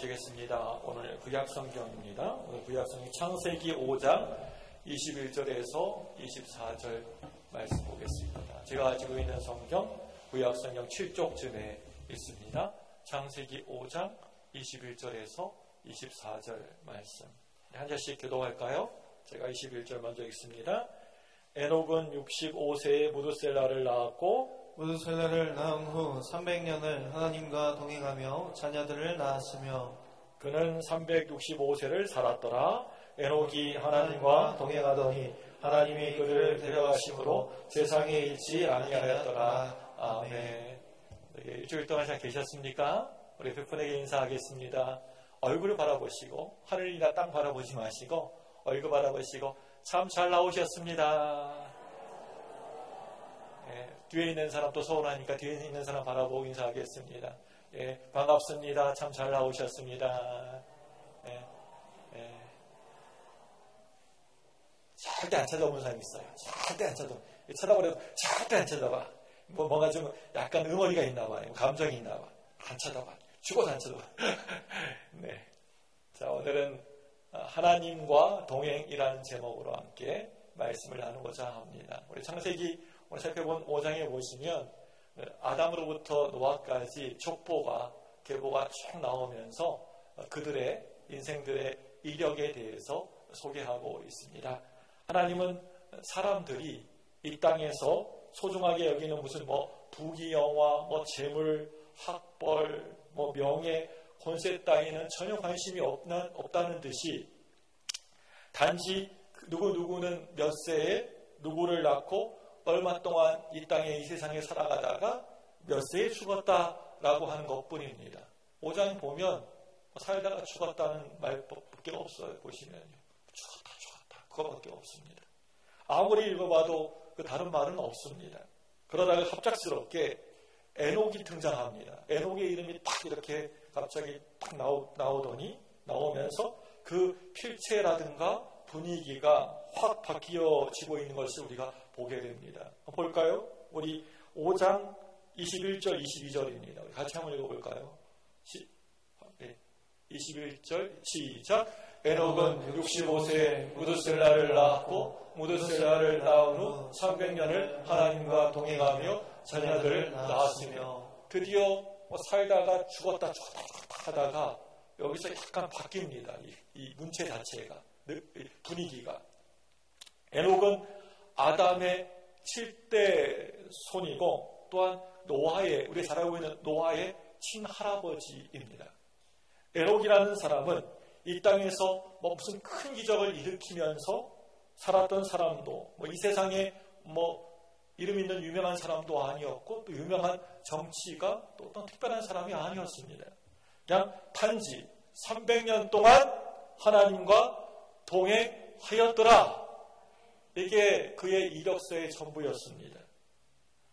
보시겠습니다. 오늘 구약성경입니다. 오늘 구약성경 창세기 5장 21절에서 24절 말씀 보겠습니다. 제가 가지고 있는 성경 구약성경 7쪽쯤에 있습니다. 창세기 5장 21절에서 24절 말씀. 한 절씩 교독할까요? 제가 21절 먼저 읽습니다. 에녹은 65세에 무드셀라를 낳았고 무드셀라를 낳은 후 300년을 하나님과 동행하며 자녀들을 낳았으며 그는 365세를 살았더라. 에녹이 하나님과 동행하더니 하나님이 그를 데려가심으로 세상에 있지 아니하였더라. 아멘. 일주일 동안 잘 계셨습니까? 우리 백분에게 인사하겠습니다. 얼굴을 바라보시고 하늘이나 땅 바라보지 마시고 얼굴 바라보시고 참 잘 나오셨습니다. 뒤에 있는 사람도 서운하니까 뒤에 있는 사람 바라보고 인사하겠습니다. 반갑습니다. 참 잘 나오셨습니다. 절대 안 쳐다보는 사람이 있어요. 절대 안 쳐다봐. 쳐다보려도 절대 안 쳐다봐. 뭔가 좀 약간 응어리가 있나 봐요. 감정이 있나 봐. 안 쳐다봐. 죽어도 안 쳐다봐. 네. 자, 오늘은 하나님과 동행이라는 제목으로 함께 말씀을 나누고자 합니다. 우리 창세기 오늘 살펴본 5장에 보시면 아담으로부터 노아까지 족보가 계보가 쭉 나오면서 그들의 인생들의 이력에 대해서 소개하고 있습니다. 하나님은 사람들이 이 땅에서 소중하게 여기는 무슨 부귀영화, 재물, 학벌, 명예, 권세 따위는 전혀 관심이 없다는 듯이 단지 누구는 몇 세에 누구를 낳고 얼마 동안 이 땅에 이 세상에 살아가다가 몇 세에 죽었다라고 하는 것뿐입니다. 5장 보면 살다가 죽었다는 말밖에 없어요. 보시면요. 죽었다. 그거밖에 없습니다. 아무리 읽어봐도 그 다른 말은 없습니다. 그러다가 갑작스럽게 에녹이 등장합니다. 에녹의 이름이 딱 이렇게 갑자기 딱 나오면서 그 필체라든가 분위기가 확 바뀌어지고 있는 것을 우리가 보게 됩니다. 볼까요? 우리 5장 21절, 22절입니다. 우리 같이 한번 읽어볼까요? 21절 시작. 에녹은 65세에 무드셀라를 낳았고 무드셀라를 낳은 후 300년을 하나님과 동행하며 자녀들을 낳았으며 드디어 살다가 죽었다 하다가 여기서 약간 바뀝니다. 이 문체 자체가 분위기가. 에녹은 아담의 7대 손이고 또한 노아의 우리 잘 알고 있는 노아의 친할아버지입니다. 에녹이라는 사람은 이 땅에서 무슨 큰 기적을 일으키면서 살았던 사람도 이 세상에 이름 있는 유명한 사람도 아니었고 또 유명한 정치가 또 어떤 특별한 사람이 아니었습니다. 그냥 단지 300년 동안 하나님과 동행하였더라. 이게 그의 이력서의 전부였습니다.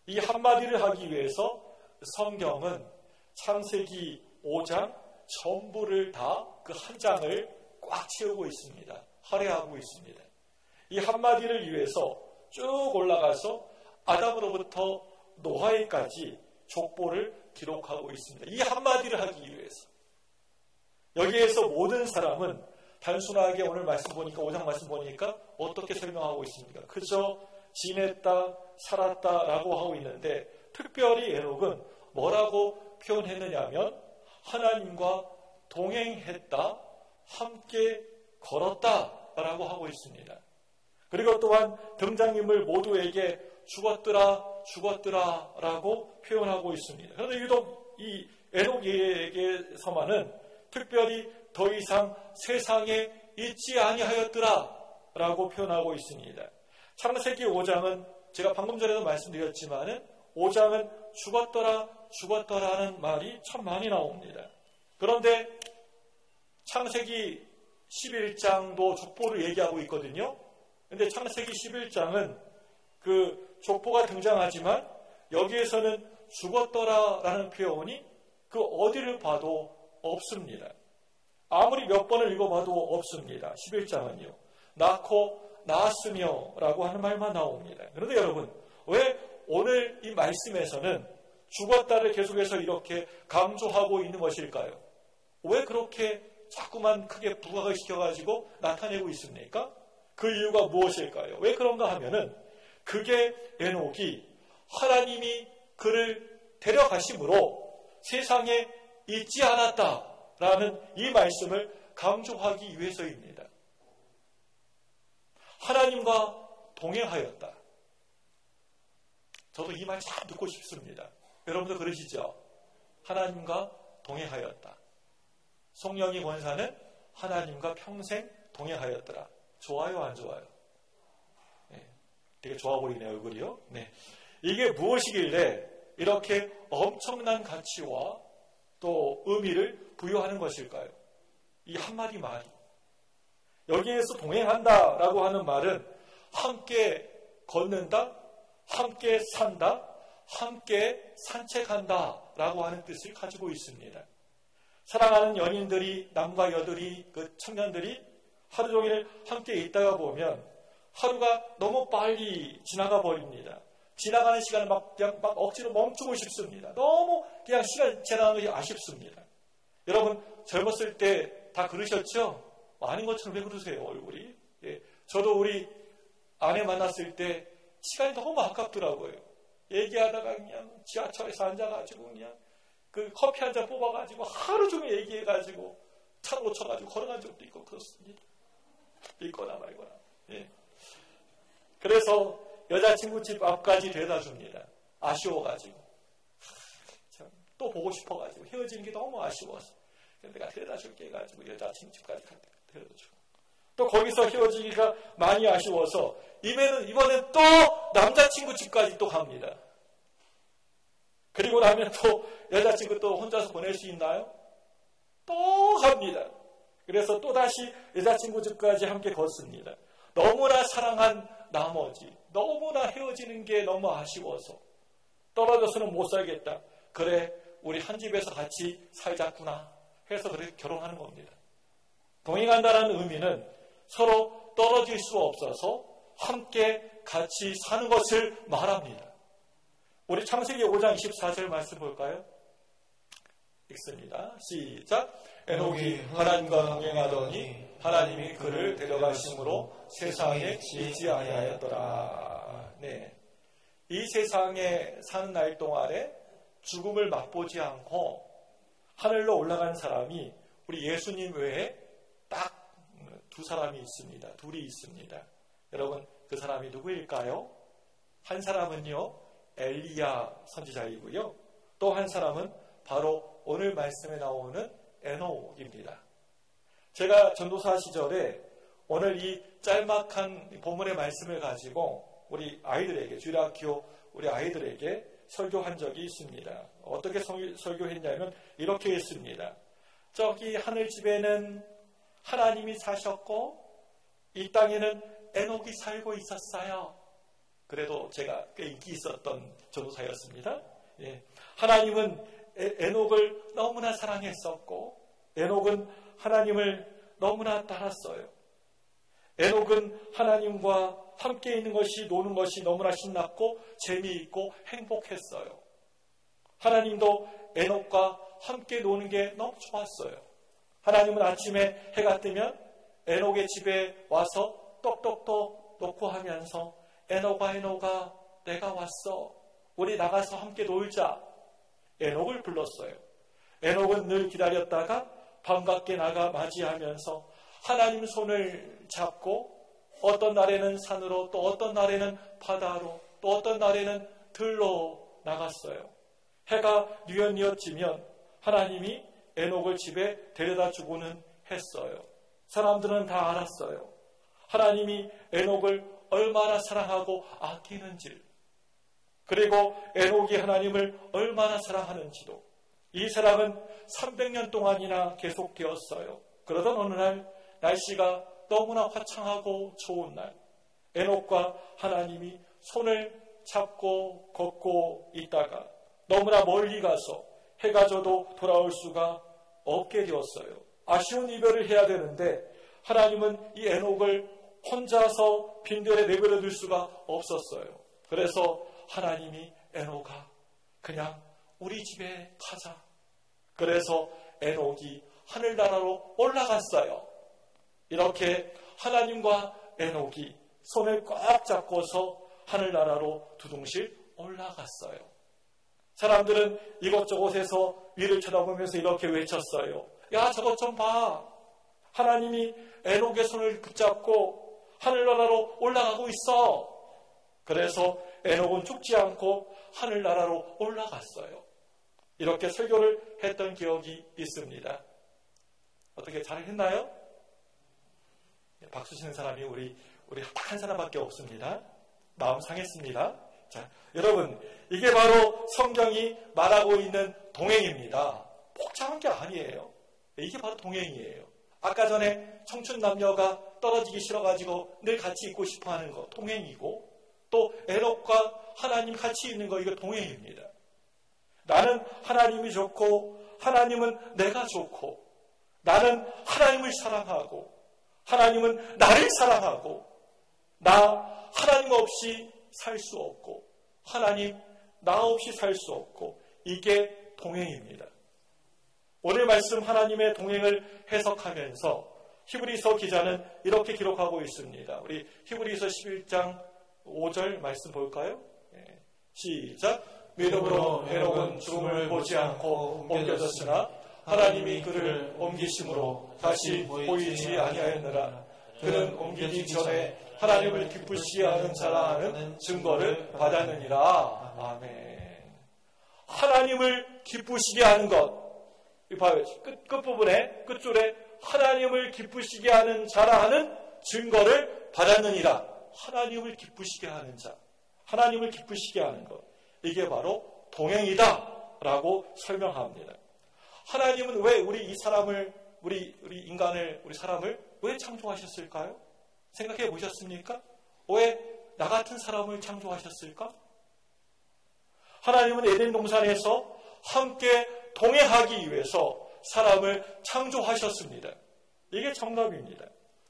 이 한마디를 하기 위해서 성경은 창세기 5장 전부를 다 그 한 장을 꽉 채우고 있습니다. 할애하고 있습니다. 이 한마디를 위해서 쭉 올라가서 아담으로부터 노아에까지 족보를 기록하고 있습니다. 이 한마디를 하기 위해서. 여기에서 모든 사람은 단순하게 오늘 말씀 보니까 5장 말씀 보니까 어떻게 설명하고 있습니까? 그저 지냈다, 살았다라고 하고 있는데 특별히 에녹은 뭐라고 표현했느냐면 하나님과 동행했다, 함께 걸었다라고 하고 있습니다. 그리고 또한 등장인물 모두에게 죽었더라라고 표현하고 있습니다. 그런데 유독 이 에녹에게서만은 특별히 더 이상 세상에 있지 아니하였더라라고 표현하고 있습니다. 창세기 5장은 제가 방금 전에도 말씀드렸지만은 5장은 죽었더라는 말이 참 많이 나옵니다. 그런데 창세기 11장도 족보를 얘기하고 있거든요. 그런데 창세기 11장은 그 족보가 등장하지만 여기에서는 죽었더라라는 표현이 그 어디를 봐도 없습니다. 아무리 몇 번을 읽어봐도 없습니다. 11장은요. 낳고 낳았으며 라고 하는 말만 나옵니다. 그런데 여러분, 왜 오늘 이 말씀에서는 죽었다를 계속해서 이렇게 강조하고 있는 것일까요? 왜 그렇게 자꾸만 크게 부각을 시켜가지고 나타내고 있습니까? 그 이유가 무엇일까요? 왜 그런가 하면은 그게 에녹이 하나님이 그를 데려가심으로 세상에 있지 않았다라는 이 말씀을 강조하기 위해서입니다. 하나님과 동행하였다. 저도 이 말 참 듣고 싶습니다. 여러분도 그러시죠? 하나님과 동행하였다. 성령이 권사는 하나님과 평생 동행하였더라. 좋아요, 안 좋아요? 네, 되게 좋아 보이네요, 얼굴이요. 네. 이게 무엇이길래 이렇게 엄청난 가치와 또 의미를 부여하는 것일까요? 이 한마디 말이. 여기에서 동행한다라고 하는 말은 함께 걷는다, 함께 산다, 함께 산책한다라고 하는 뜻을 가지고 있습니다. 사랑하는 연인들이, 남과 여들이, 그 청년들이 하루 종일 함께 있다가 보면 하루가 너무 빨리 지나가 버립니다. 지나가는 시간을 그냥 억지로 멈추고 싶습니다. 너무 그냥 시간 지나가는 것이 아쉽습니다. 여러분 젊었을 때 다 그러셨죠? 아닌 것처럼 왜 그러세요, 얼굴이? 예, 저도 우리 아내 만났을 때 시간이 너무 아깝더라고요. 얘기하다가 그냥 지하철에서 앉아가지고 그냥 그 커피 한 잔 뽑아가지고 하루 종일 얘기해가지고 차 놓쳐가지고 걸어간 적도 있고 그렇습니다. 있거나 말거나. 예. 그래서 여자친구 집 앞까지 데려다 줍니다. 아쉬워가지고. 또 보고 싶어가지고 헤어지는 게 너무 아쉬워서. 내가 데려다 줄게 해가지고 여자친구 집까지 데려다 주고. 또 거기서 헤어지기가 많이 아쉬워서 이번엔 또 남자친구 집까지 또 갑니다. 그리고 나면 또 여자친구 또 혼자서 보낼 수 있나요? 또 갑니다. 그래서 또다시 여자친구 집까지 함께 걷습니다. 너무나 사랑한 나머지 너무나 헤어지는 게 너무 아쉬워서 떨어져서는 못 살겠다. 그래 우리 한 집에서 같이 살자꾸나 해서 그렇게 결혼하는 겁니다. 동행한다는 의미는 서로 떨어질 수 없어서 함께 같이 사는 것을 말합니다. 우리 창세기 5장 24절 말씀 볼까요? 읽습니다. 시작. 에녹이 하나님과 동행하더니 하나님이 그를 데려가심으로 세상에 있지 아니하였더라. 네. 이 세상에 사는 날 동안에 죽음을 맛보지 않고 하늘로 올라간 사람이 우리 예수님 외에 딱 두 사람이 있습니다. 둘이 있습니다. 여러분 그 사람이 누구일까요? 한 사람은요 엘리야 선지자이고요. 또 한 사람은 바로 오늘 말씀에 나오는 에녹입니다. 제가 전도사 시절에 오늘 이 짤막한 본문의 말씀을 가지고 우리 아이들에게 주일학교 우리 아이들에게 설교한 적이 있습니다. 어떻게 설교했냐면 이렇게 했습니다. 저기 하늘집에는 하나님이 사셨고 이 땅에는 에녹이 살고 있었어요. 그래도 제가 꽤 인기 있었던 전도사였습니다. 예. 하나님은 에녹을 너무나 사랑했었고 에녹은 하나님을 너무나 따랐어요. 에녹은 하나님과 함께 있는 것이 노는 것이 너무나 신났고 재미있고 행복했어요. 하나님도 에녹과 함께 노는 게 너무 좋았어요. 하나님은 아침에 해가 뜨면 에녹의 집에 와서 떡떡떡 놓고 하면서 에녹아 에녹아 내가 왔어. 우리 나가서 함께 놀자. 에녹을 불렀어요. 에녹은 늘 기다렸다가 반갑게 나가 맞이하면서 하나님 손을 잡고 어떤 날에는 산으로 또 어떤 날에는 바다로 또 어떤 날에는 들로 나갔어요. 해가 뉘엿뉘엿 지면 하나님이 에녹을 집에 데려다 주고는 했어요. 사람들은 다 알았어요. 하나님이 에녹을 얼마나 사랑하고 아끼는지 그리고 에녹이 하나님을 얼마나 사랑하는지도 이 사랑은 300년 동안이나 계속되었어요. 그러던 어느 날 날씨가 너무나 화창하고 좋은 날 에녹과 하나님이 손을 잡고 걷고 있다가 너무나 멀리 가서 해가 져도 돌아올 수가 없게 되었어요. 아쉬운 이별을 해야 되는데 하나님은 이 에녹을 혼자서 빈들에 내버려 둘 수가 없었어요. 그래서 하나님이 에녹아 그냥 우리 집에 가자. 그래서 에녹이 하늘나라로 올라갔어요. 이렇게 하나님과 에녹이 손을 꽉 잡고서 하늘나라로 두둥실 올라갔어요. 사람들은 이곳저곳에서 위를 쳐다보면서 이렇게 외쳤어요. 야, 저것 좀 봐. 하나님이 에녹의 손을 붙잡고 하늘나라로 올라가고 있어. 그래서 에녹은 죽지 않고 하늘나라로 올라갔어요. 이렇게 설교를 했던 기억이 있습니다. 어떻게 잘 했나요? 박수 치는 사람이 우리 한 사람밖에 없습니다. 마음 상했습니다. 자, 여러분, 이게 바로 성경이 말하고 있는 동행입니다. 복잡한 게 아니에요. 이게 바로 동행이에요. 아까 전에 청춘 남녀가 떨어지기 싫어가지고 늘 같이 있고 싶어하는 거 동행이고, 또 에녹과 하나님 같이 있는 거, 이거 동행입니다. 나는 하나님이 좋고 하나님은 내가 좋고, 나는 하나님을 사랑하고 하나님은 나를 사랑하고, 나 하나님 없이 살 수 없고 하나님 나 없이 살 수 없고, 이게 동행입니다. 오늘 말씀 하나님의 동행을 해석하면서 히브리서 기자는 이렇게 기록하고 있습니다. 우리 히브리서 11장 5절 말씀 볼까요? 시작. 믿음으로 에녹은 죽음을 보지 않고 옮겨졌으나 하나님이 그를 옮기심으로 다시 보이지 아니하였느라. 그는 옮기기 전에 하나님을 기쁘시게 하는 자라 하는 증거를 받았느니라. 아멘. 하나님을 기쁘시게 하는 것. 봐요. 끝부분에, 끝줄에 하나님을 기쁘시게 하는 자라 하는 증거를 받았느니라. 하나님을 기쁘시게 하는 자. 하나님을 기쁘시게 하는 것. 이게 바로 동행이다 라고 설명합니다. 하나님은 왜 우리 이 사람을, 우리 인간을, 우리 사람을 왜 창조하셨을까요? 생각해 보셨습니까? 왜 나 같은 사람을 창조하셨을까? 하나님은 에덴 동산에서 함께 동행하기 위해서 사람을 창조하셨습니다. 이게 정답입니다.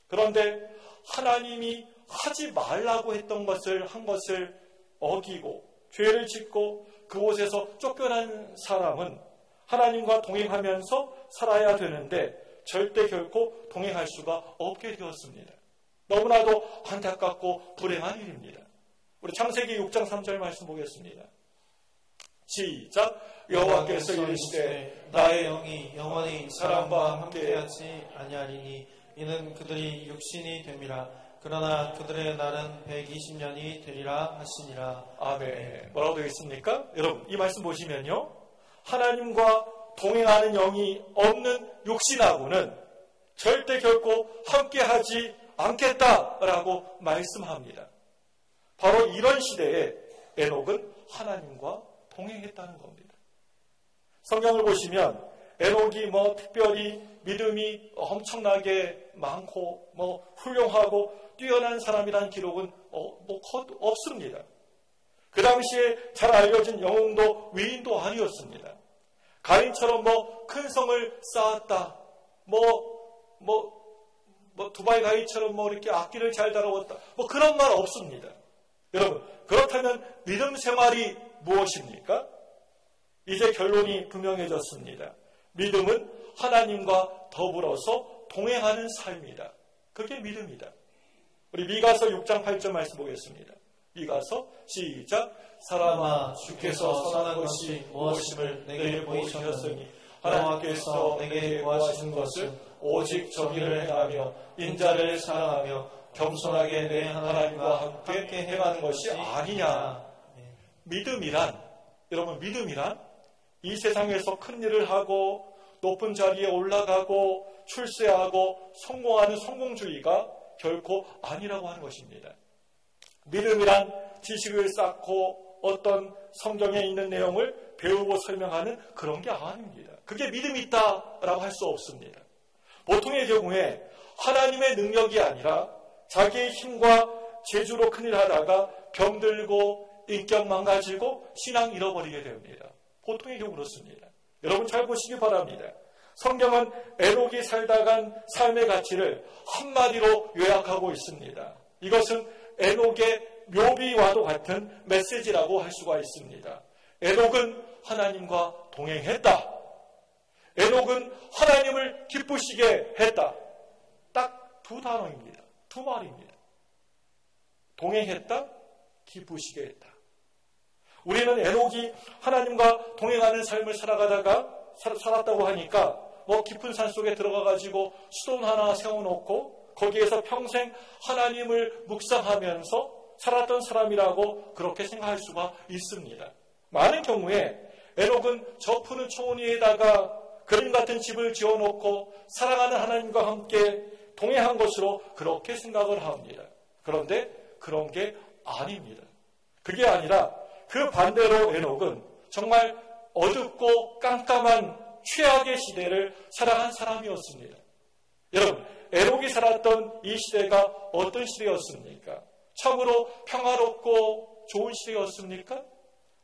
그런데 하나님이 하지 말라고 했던 것을 한 것을 어기고 죄를 짓고 그곳에서 쫓겨난 사람은 하나님과 동행하면서 살아야 되는데 절대 결코 동행할 수가 없게 되었습니다. 너무나도 안타깝고 불행한 일입니다. 우리 창세기 6장 3절 말씀 보겠습니다. 시작. 여호와께서 이르시되 나의 영이 영원히 사람과 함께하지 아니하리니 이는 그들이 육신이 됨이라. 그러나 그들의 날은 120년이 되리라 하시니라. 아멘. 뭐라고 되어 있습니까? 여러분, 이 말씀 보시면요, 하나님과 동행하는 영이 없는 육신하고는 절대 결코 함께하지 않겠다라고 말씀합니다. 바로 이런 시대에 에녹은 하나님과 동행했다는 겁니다. 성경을 보시면 에녹이 특별히 믿음이 엄청나게 많고 훌륭하고 뛰어난 사람이라는 기록은 없습니다. 그 당시에 잘 알려진 영웅도 위인도 아니었습니다. 가인처럼 큰 성을 쌓았다, 두바이 가인처럼 이렇게 악기를 잘 다루었다, 그런 말 없습니다. 여러분, 그렇다면 믿음 생활이 무엇입니까? 이제 결론이 분명해졌습니다. 믿음은 하나님과 더불어서 동행하는 삶이다. 그게 믿음이다. 우리 미가서 6장 8절 말씀 보겠습니다. 미가서 시작. 사람아, 주께서 선한 것이 무엇임을 내게 보이셨으니 하나님께서 내게 구하신 것은 오직 정의를 행하며 인자를 사랑하며 겸손하게 내 하나님과 함께 행하는 것이 아니냐. 믿음이란, 여러분, 믿음이란 이 세상에서 큰 일을 하고 높은 자리에 올라가고 출세하고 성공하는 성공주의가 결코 아니라고 하는 것입니다. 믿음이란 지식을 쌓고 어떤 성경에 있는 내용을 배우고 설명하는 그런 게 아닙니다. 그게 믿음이 있다라고 할 수 없습니다. 보통의 경우에 하나님의 능력이 아니라 자기의 힘과 재주로 큰일 하다가 병들고 인격 망가지고 신앙 잃어버리게 됩니다. 보통의 경우 그렇습니다. 여러분 잘 보시기 바랍니다. 성경은 에녹이 살다간 삶의 가치를 한마디로 요약하고 있습니다. 이것은 에녹의 묘비와도 같은 메시지라고 할 수가 있습니다. 에녹은 하나님과 동행했다. 에녹은 하나님을 기쁘시게 했다. 딱 두 단어입니다. 두 말입니다. 동행했다, 기쁘시게 했다. 우리는 에녹이 하나님과 동행하는 삶을 살았다고 하니까 깊은 산 속에 들어가가지고 수돈 하나 세워놓고 거기에서 평생 하나님을 묵상하면서 살았던 사람이라고 그렇게 생각할 수가 있습니다. 많은 경우에 에녹은 저 푸른 초원 위에다가 그림 같은 집을 지어놓고 사랑하는 하나님과 함께 동행한 것으로 그렇게 생각을 합니다. 그런데 그런 게 아닙니다. 그게 아니라 그 반대로 에녹은 정말 어둡고 깜깜한 최악의 시대를 살아간 사람이었습니다. 여러분, 에녹이 살았던 이 시대가 어떤 시대였습니까? 참으로 평화롭고 좋은 시대였습니까?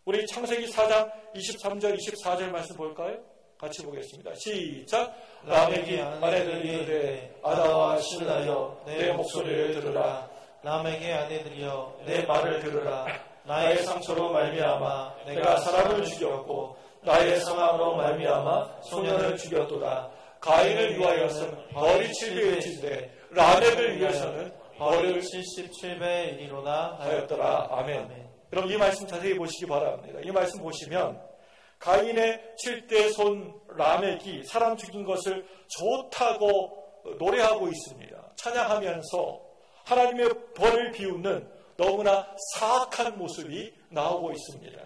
우리 창세기 4장 23절 24절 말씀 볼까요? 같이 보겠습니다. 시작. 라멕이 아내들이 이르되 아다와 신라여 내 목소리를 들으라. 라멕의 아내들이여 내 말을 들으라. 나의 상처로 말미암아 내가 사람을 죽였고 나의 사망으로 말미암아 소년을 죽였도다. 가인을 위하여서는 벌이 7배일진데 라멕을 위해서는 벌을 77배이리로다 하였더라. 아멘. 그럼 이 말씀 자세히 보시기 바랍니다. 이 말씀 보시면 가인의 7대 손 라멕이 사람 죽인 것을 좋다고 노래하고 있습니다. 찬양하면서 하나님의 벌을 비웃는 너무나 사악한 모습이 나오고 있습니다.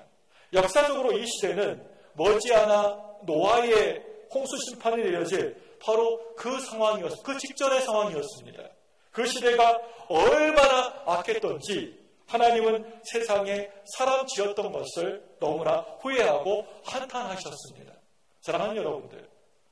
역사적으로 이 시대는 머지않아 노아의 홍수 심판이 내려질 바로 그 상황이었습니다. 그 직전의 상황이었습니다. 그 시대가 얼마나 악했던지 하나님은 세상에 사람 지었던 것을 너무나 후회하고 한탄하셨습니다. 사랑하는 여러분들,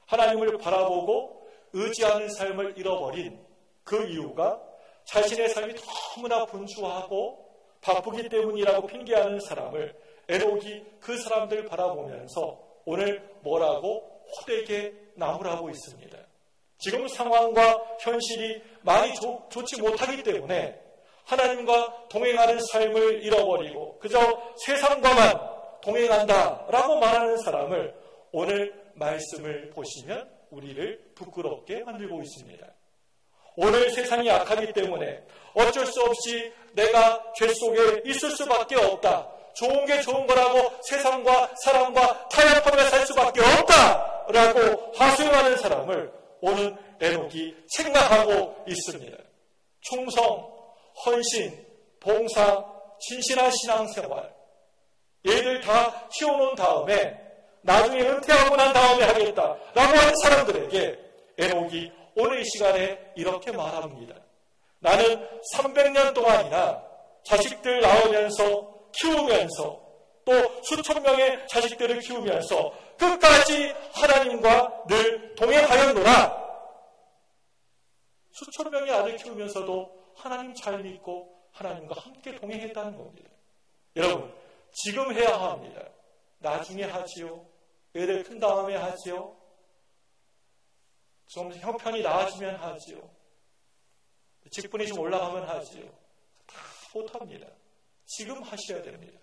하나님을 바라보고 의지하는 삶을 잃어버린 그 이유가 자신의 삶이 너무나 분주하고 바쁘기 때문이라고 핑계하는 사람을 에녹이 그 사람들 바라보면서 오늘 뭐라고 호되게 나무라고 있습니다. 지금 상황과 현실이 많이 좋지 못하기 때문에 하나님과 동행하는 삶을 잃어버리고 그저 세상과만 동행한다라고 말하는 사람을 오늘 말씀을 보시면 우리를 부끄럽게 만들고 있습니다. 오늘 세상이 약하기 때문에 어쩔 수 없이 내가 죄 속에 있을 수밖에 없다. 좋은 게 좋은 거라고 세상과 사람과 타협하며 살 수밖에 없다라고 하소연하는 사람을 오늘 에녹이 생각하고 있습니다. 충성, 헌신, 봉사, 진실한 신앙생활 얘들 다 키워놓은 다음에 나중에 은퇴하고 난 다음에 하겠다라고 하는 사람들에게 에녹이 오늘 이 시간에 이렇게 말합니다. 나는 300년 동안이나 자식들 낳으면서 키우면서 또 수천 명의 자식들을 키우면서 끝까지 하나님과 늘 동행하였노라. 수천 명의 아들 키우면서도 하나님 잘 믿고 하나님과 함께 동행했다는 겁니다. 여러분, 지금 해야 합니다. 나중에 하지요. 애들 큰 다음에 하지요. 좀 형편이 나아지면 하지요. 직분이 좀 올라가면 하지요. 다 못합니다. 지금 하셔야 됩니다.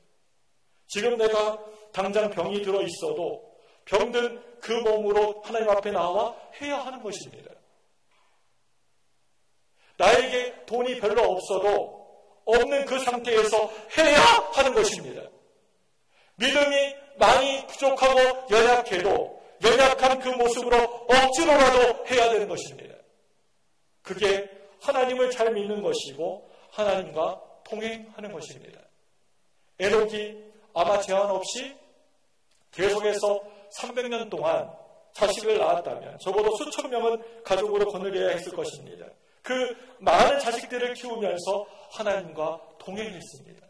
지금 내가 당장 병이 들어 있어도 병든 그 몸으로 하나님 앞에 나와 해야 하는 것입니다. 나에게 돈이 별로 없어도 없는 그 상태에서 해야 하는 것입니다. 믿음이 많이 부족하고 연약해도 연약한 그 모습으로 억지로라도 해야 되는 것입니다. 그게 하나님을 잘 믿는 것이고 하나님과 동행하는 것입니다. 에녹이 아마 제한 없이 계속해서 300년 동안 자식을 낳았다면 적어도 수천 명은 가족으로 거느려야 했을 것입니다. 그 많은 자식들을 키우면서 하나님과 동행했습니다.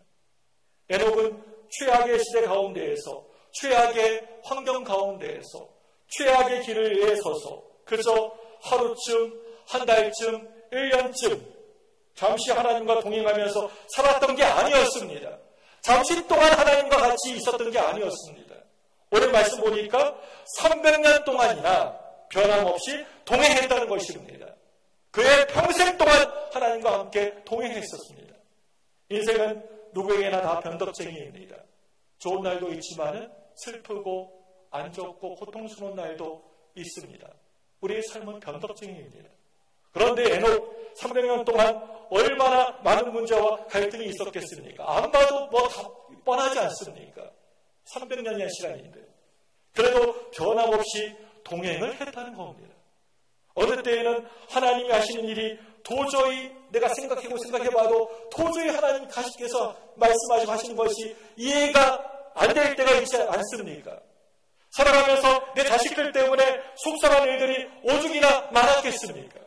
에녹은 최악의 시대 가운데에서 최악의 환경 가운데에서 최악의 길을 위해 서서 그저 하루쯤, 한 달쯤, 1년쯤 잠시 하나님과 동행하면서 살았던 게 아니었습니다. 잠시 동안 하나님과 같이 있었던 게 아니었습니다. 오늘 말씀 보니까 300년 동안이나 변함없이 동행했다는 것입니다. 그의 평생 동안 하나님과 함께 동행했었습니다. 인생은 누구에게나 다 변덕쟁이입니다. 좋은 날도 있지만은 슬프고 안 좋고 고통스러운 날도 있습니다. 우리의 삶은 변덕증입니다. 그런데 에녹 300년 동안 얼마나 많은 문제와 갈등이 있었겠습니까? 안 봐도 뭐 다 뻔하지 않습니까? 300년의 시간인데. 그래도 변함없이 동행을 했다는 겁니다. 어느 때에는 하나님이 하시는 일이 도저히 내가 생각해봐도 도저히 하나님께서 말씀하시고 하시는 것이 이해가 안 될 때가 있지 않습니까? 살아가면서 내 자식들 때문에 속상한 일들이 오죽이나 많았겠습니까?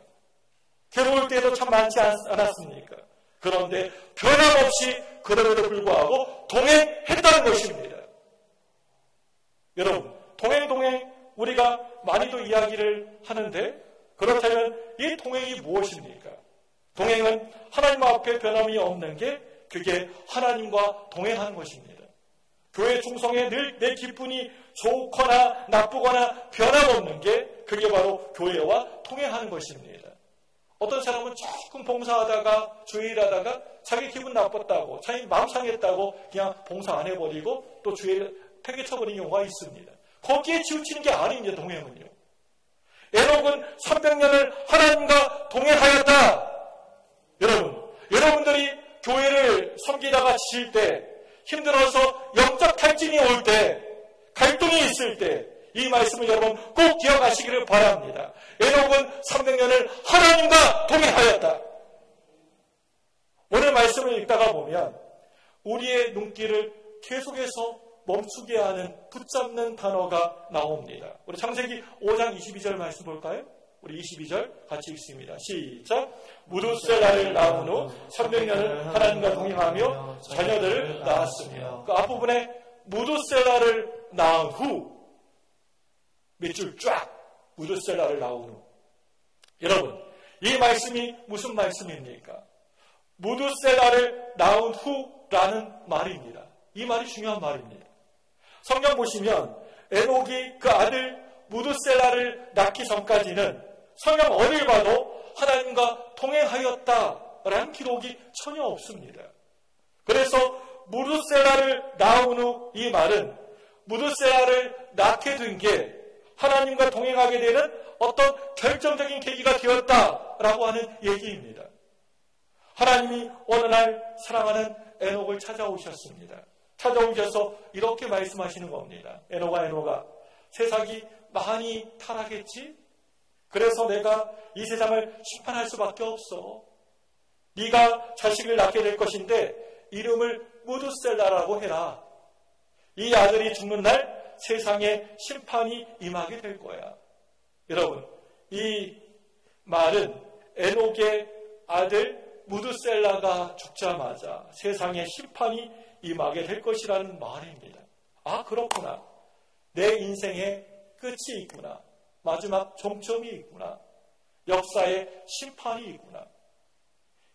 괴로울 때도 참 많지 않았습니까? 그런데 변함없이 그럼에도 불구하고 동행했다는 것입니다. 여러분, 동행 우리가 많이도 이야기를 하는데 그렇다면 이 동행이 무엇입니까? 동행은 하나님 앞에 변함이 없는 게 그게 하나님과 동행하는 것입니다. 교회 충성에 늘 내 기분이 좋거나 나쁘거나 변함없는 게 그게 바로 교회와 동행하는 것입니다. 어떤 사람은 조금 봉사하다가 주일하다가 자기 기분 나빴다고 자기 마음 상했다고 그냥 봉사 안 해버리고 또 주일 폐기쳐버리는 경우가 있습니다. 거기에 치우치는 게 아닙니다. 동행은요. 에녹은 300년을 하나님과 동행하였다. 여러분들이 교회를 섬기다가 지칠 때 힘들어서 영적 탈진이 올 때 갈등이 있을 때 이 말씀을 여러분 꼭 기억하시기를 바랍니다. 에녹은 300년을 하나님과 동행하였다. 오늘 말씀을 읽다가 보면 우리의 눈길을 계속해서 멈추게 하는 붙잡는 단어가 나옵니다. 우리 창세기 5장 22절 말씀 볼까요? 우리 22절 같이 읽습니다. 시작. 무두셀라를 낳은 후 300년을 하나님과 동행하며 자녀들을 낳았으며. 그 앞부분에 무두셀라를 낳은 후 몇 줄 쫙 무두셀라를 낳은 후. 여러분, 이 말씀이 무슨 말씀입니까? 무두셀라를 낳은 후라는 말입니다. 이 말이 중요한 말입니다. 성경 보시면 에녹이 그 아들 무두셀라를 낳기 전까지는 성경 어딜 봐도 하나님과 동행하였다라는 기록이 전혀 없습니다. 그래서 무두셀라를 낳은 후 이 말은 무두셀라를 낳게 된 게 하나님과 동행하게 되는 어떤 결정적인 계기가 되었다라고 하는 얘기입니다. 하나님이 어느 날 사랑하는 에녹을 찾아오셨습니다. 찾아오셔서 이렇게 말씀하시는 겁니다. 에녹아 세상이 많이 타락했지? 그래서 내가 이 세상을 심판할 수밖에 없어. 네가 자식을 낳게 될 것인데 이름을 무두셀라라고 해라. 이 아들이 죽는 날 세상에 심판이 임하게 될 거야. 여러분, 이 말은 에녹의 아들 무두셀라가 죽자마자 세상에 심판이 임하게 될 것이라는 말입니다. 아, 그렇구나. 내 인생에 끝이 있구나. 마지막 종점이 있구나. 역사의 심판이 있구나.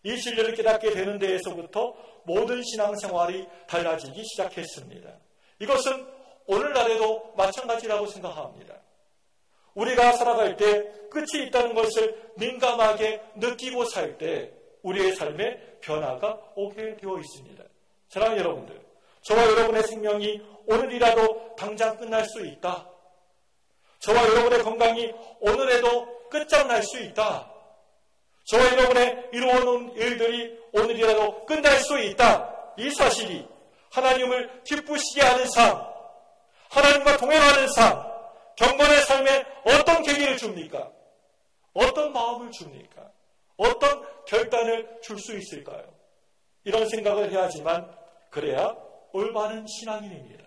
이 진리를 깨닫게 되는 데에서부터 모든 신앙생활이 달라지기 시작했습니다. 이것은 오늘날에도 마찬가지라고 생각합니다. 우리가 살아갈 때 끝이 있다는 것을 민감하게 느끼고 살 때 우리의 삶에 변화가 오게 되어 있습니다. 사랑하는 여러분들, 저와 여러분의 생명이 오늘이라도 당장 끝날 수 있다. 저와 여러분의 건강이 오늘에도 끝장날 수 있다. 저와 여러분의 이루어놓은 일들이 오늘이라도 끝날 수 있다. 이 사실이 하나님을 기쁘시게 하는 삶, 하나님과 동행하는 삶, 경건의 삶에 어떤 계기를 줍니까? 어떤 마음을 줍니까? 어떤 결단을 줄 수 있을까요? 이런 생각을 해야지만 그래야 올바른 신앙인입니다.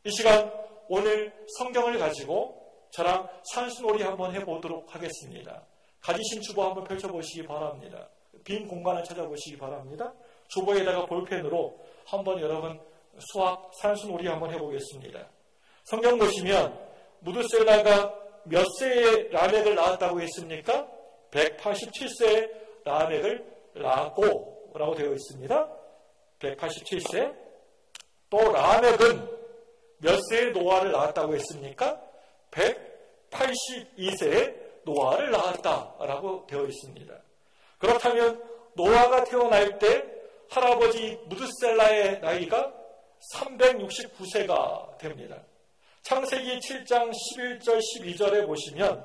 이 시간 오늘 성경을 가지고 저랑 산수놀이 한번 해보도록 하겠습니다. 가지신 주보 한번 펼쳐보시기 바랍니다. 빈 공간을 찾아보시기 바랍니다. 주보에다가 볼펜으로 한번 여러분 수학 산수놀이 한번 해보겠습니다. 성경 보시면 무두셀라가 몇 세에 라멕을 낳았다고 했습니까? 187세에 라멕을 낳았고 라고 되어 있습니다. 187세. 또 라멕은 몇 세에 노아를 낳았다고 했습니까? 182세에 노아를 낳았다라고 되어 있습니다. 그렇다면 노아가 태어날 때 할아버지 무두셀라의 나이가 369세가 됩니다. 창세기 7장 11절 12절에 보시면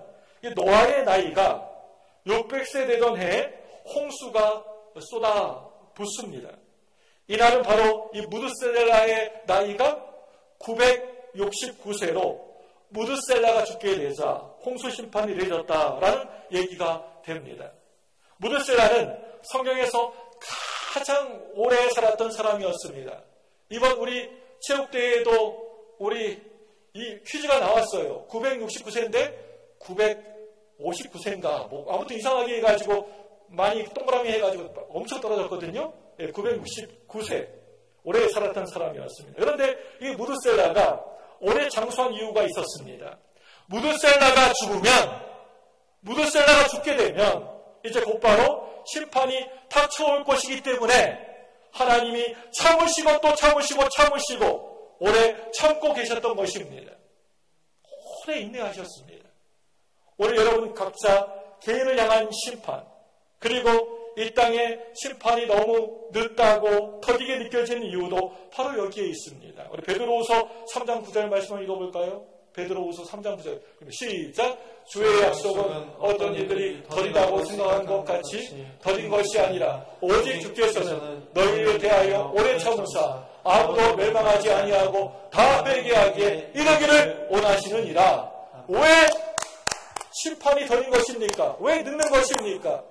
노아의 나이가 600세 되던 해에 홍수가 쏟아붓습니다. 이날은 바로 이 무드셀라의 나이가 969세로 무드셀라가 죽게 되자 홍수 심판이 내려졌다라는 얘기가 됩니다. 무드셀라는 성경에서 가장 오래 살았던 사람이었습니다. 이번 우리 체육대회에도 우리 이 퀴즈가 나왔어요. 969세인데 959세인가 아무튼 이상하게 해가지고 많이 동그라미 해가지고 엄청 떨어졌거든요. 969세 오래 살았던 사람이었습니다. 그런데 이 무드셀라가 오래 장수한 이유가 있었습니다. 무드셀라가 죽게 되면 이제 곧바로 심판이 닥쳐올 것이기 때문에 하나님이 참으시고 또 참으시고 오래 참고 계셨던 것입니다. 오래 인내하셨습니다. 오늘 여러분 각자 개인을 향한 심판, 그리고 이 땅의 심판이 너무 늦다고 더디게 느껴지는 이유도 바로 여기에 있습니다. 우리 베드로후서 3장 9절 말씀을 읽어볼까요? 베드로후서 3장 9절. 시작. 주의 약속은 어떤 이들이 더디다고 생각한 것 같이 더딘 것이 아니라 오직 주께서는 너희를 대하여 오래 참으사 아무도 멸망하지 아니하고 다 회개하기에 이르기를 원하시느니라. 왜 심판이 더딘 것입니까? 왜 늦는 것입니까?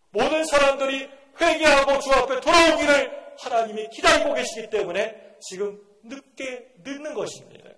모든 사람들이 회개하고 주 앞에 돌아오기를 하나님이 기다리고 계시기 때문에 지금 늦는 것입니다.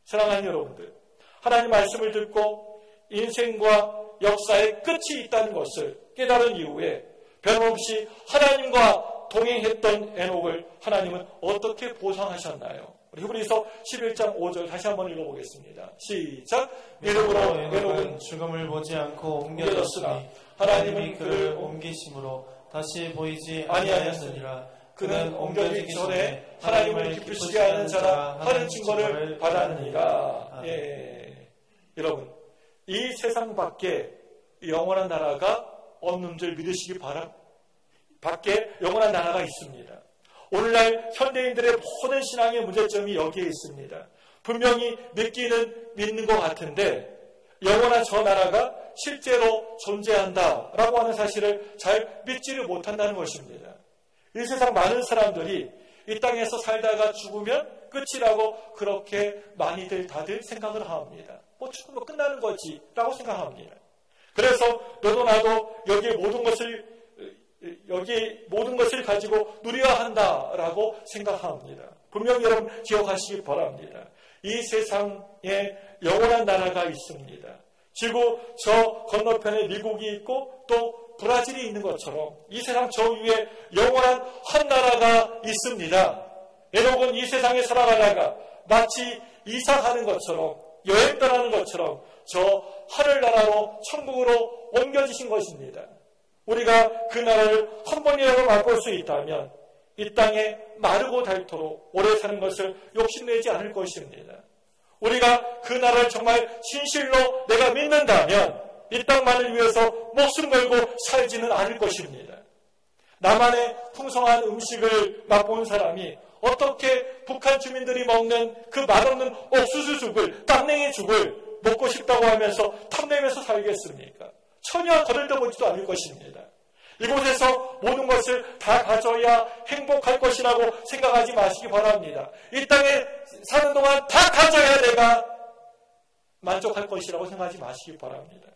사랑하는 여러분들, 하나님 말씀을 듣고 인생과 역사의 끝이 있다는 것을 깨달은 이후에 변함없이 하나님과 동행했던 에녹을 하나님은 어떻게 보상하셨나요? 우리 히브리서 11장 5절 다시 한번 읽어보겠습니다. 시작. 이름으로 에녹은 죽음을 보지 않고 옮겨졌으니 하나님이 그를 옮기심으로 다시 보이지 아니하였느니라. 그는 옮겨지기 전에 하나님을 기쁘시게 하는 자라 하는 증거를 받았느니라. 예. 여러분, 이 세상 밖에 영원한 나라가 없는 줄 믿으시기 바랍니다. 밖에 영원한 나라가 있습니다. 오늘날 현대인들의 모든 신앙의 문제점이 여기에 있습니다. 분명히 믿는 것 같은데 영원한 저 나라가 실제로 존재한다라고 하는 사실을 잘 믿지를 못한다는 것입니다. 이 세상 많은 사람들이 이 땅에서 살다가 죽으면 끝이라고 그렇게 많이들 다들 생각을 합니다. 죽으면 끝나는 거지 라고 생각합니다. 그래서 너도 나도 여기에 모든 것을 가지고 누려야 한다라고 생각합니다. 분명히 여러분 기억하시기 바랍니다. 이 세상에 영원한 나라가 있습니다. 지구 저 건너편에 미국이 있고 또 브라질이 있는 것처럼 이 세상 저 위에 영원한 한 나라가 있습니다. 에녹은 이 세상에 살아가다가 마치 이사 가는 것처럼 여행 떠나는 것처럼 저 하늘나라로 천국으로 옮겨지신 것입니다. 우리가 그 나라를 한 번이라도 맛볼 수 있다면 이 땅에 마르고 닳도록 오래 사는 것을 욕심내지 않을 것입니다. 우리가 그 나라를 정말 진실로 내가 믿는다면 이 땅만을 위해서 목숨 걸고 살지는 않을 것입니다. 나만의 풍성한 음식을 맛본 사람이 어떻게 북한 주민들이 먹는 그 맛없는 옥수수죽을, 땅냉이죽을 먹고 싶다고 하면서 탐내면서 살겠습니까? 전혀 거들떠보지도 않을 것입니다. 이곳에서 모든 것을 다 가져야 행복할 것이라고 생각하지 마시기 바랍니다. 이 땅에 사는 동안 다 가져야 내가 만족할 것이라고 생각하지 마시기 바랍니다.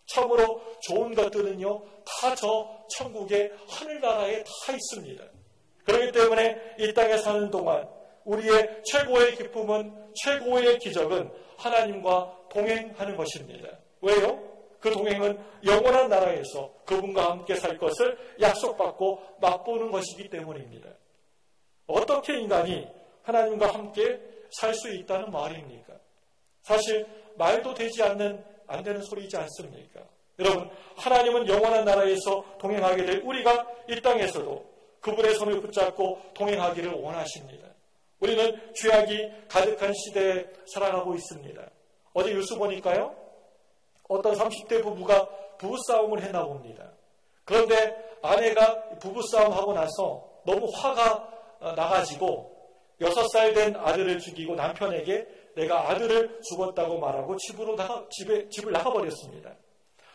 참으로 좋은 것들은요, 다 저 천국의 하늘나라에 다 있습니다. 그렇기 때문에 이 땅에 사는 동안 우리의 최고의 기쁨은, 최고의 기적은 하나님과 동행하는 것입니다. 왜요? 그 동행은 영원한 나라에서 그분과 함께 살 것을 약속받고 맛보는 것이기 때문입니다. 어떻게 인간이 하나님과 함께 살 수 있다는 말입니까? 사실 말도 되지 않는 안 되는 소리이지 않습니까? 여러분, 하나님은 영원한 나라에서 동행하게 될 우리가 이 땅에서도 그분의 손을 붙잡고 동행하기를 원하십니다. 우리는 죄악이 가득한 시대에 살아가고 있습니다. 어제 뉴스 보니까요, 어떤 30대 부부가 부부싸움을 했나 봅니다. 그런데 아내가 부부싸움하고 나서 너무 화가 나가지고 6살 된 아들을 죽이고 남편에게 내가 아들을 죽었다고 말하고 집을 나가버렸습니다.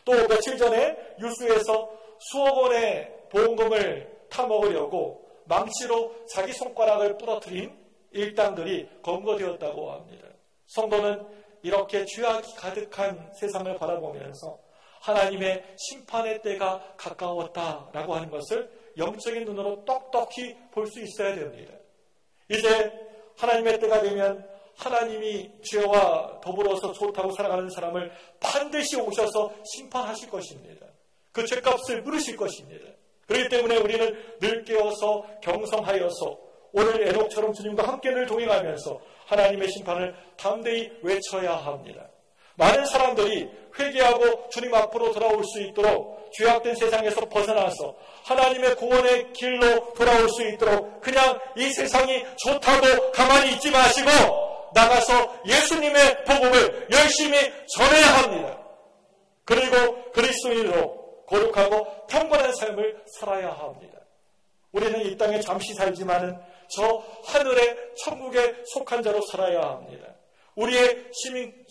또 며칠 전에 뉴스에서 수억 원의 보험금을 타먹으려고 망치로 자기 손가락을 부러뜨린 일당들이 검거되었다고 합니다. 성도는 이렇게 죄악이 가득한 세상을 바라보면서 하나님의 심판의 때가 가까웠다라고 하는 것을 영적인 눈으로 똑똑히 볼 수 있어야 됩니다. 이제 하나님의 때가 되면 하나님이 죄와 더불어서 좋다고 살아가는 사람을 반드시 오셔서 심판하실 것입니다. 그 죄값을 물으실 것입니다. 그렇기 때문에 우리는 늘 깨어서 경성하여서 오늘 에녹처럼 주님과 함께 늘 동행하면서 하나님의 심판을 담대히 외쳐야 합니다. 많은 사람들이 회개하고 주님 앞으로 돌아올 수 있도록 죄악된 세상에서 벗어나서 하나님의 구원의 길로 돌아올 수 있도록 그냥 이 세상이 좋다고 가만히 있지 마시고 나가서 예수님의 복음을 열심히 전해야 합니다. 그리고 그리스도인으로 거룩하고 평범한 삶을 살아야 합니다. 우리는 이 땅에 잠시 살지만은 저 하늘의 천국에 속한 자로 살아야 합니다. 우리의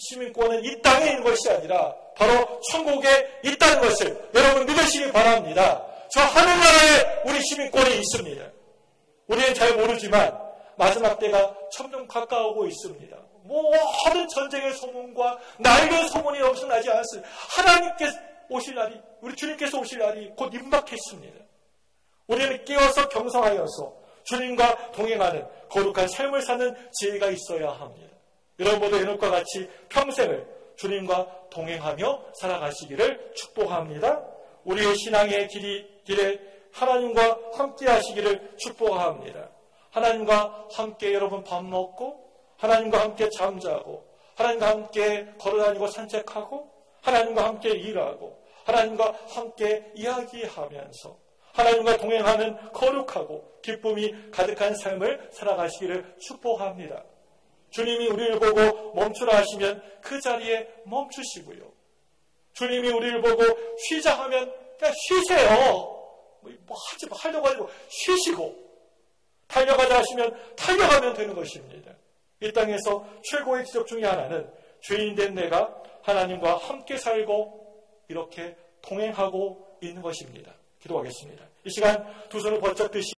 시민권은 이 땅에 있는 것이 아니라 바로 천국에 있다는 것을 여러분 믿으시기 바랍니다. 저 하늘나라에 우리 시민권이 있습니다. 우리는 잘 모르지만 마지막 때가 점점 가까우고 있습니다. 모든 전쟁의 소문과 낡은 소문이 엄청나지 않았어요. 하나님께서 오실 날이, 우리 주님께서 오실 날이 곧 임박했습니다. 우리는 깨어서 경성하여서 주님과 동행하는 거룩한 삶을 사는 지혜가 있어야 합니다. 여러분 모두 에녹과 같이 평생을 주님과 동행하며 살아가시기를 축복합니다. 우리의 신앙의 길에 하나님과 함께 하시기를 축복합니다. 하나님과 함께 여러분 밥 먹고 하나님과 함께 잠자고 하나님과 함께 걸어다니고 산책하고 하나님과 함께 일하고 하나님과 함께 이야기하면서 하나님과 동행하는 거룩하고 기쁨이 가득한 삶을 살아가시기를 축복합니다. 주님이 우리를 보고 멈추라 하시면 그 자리에 멈추시고요. 주님이 우리를 보고 쉬자 하면 그냥 쉬세요. 하려고 하고 쉬시고 달려가자 하시면 달려가면 되는 것입니다. 이 땅에서 최고의 기적 중에 하나는 죄인된 내가 하나님과 함께 살고 이렇게 동행하고 있는 것입니다. 기도하겠습니다. 이 시간 두 손을 번쩍 드시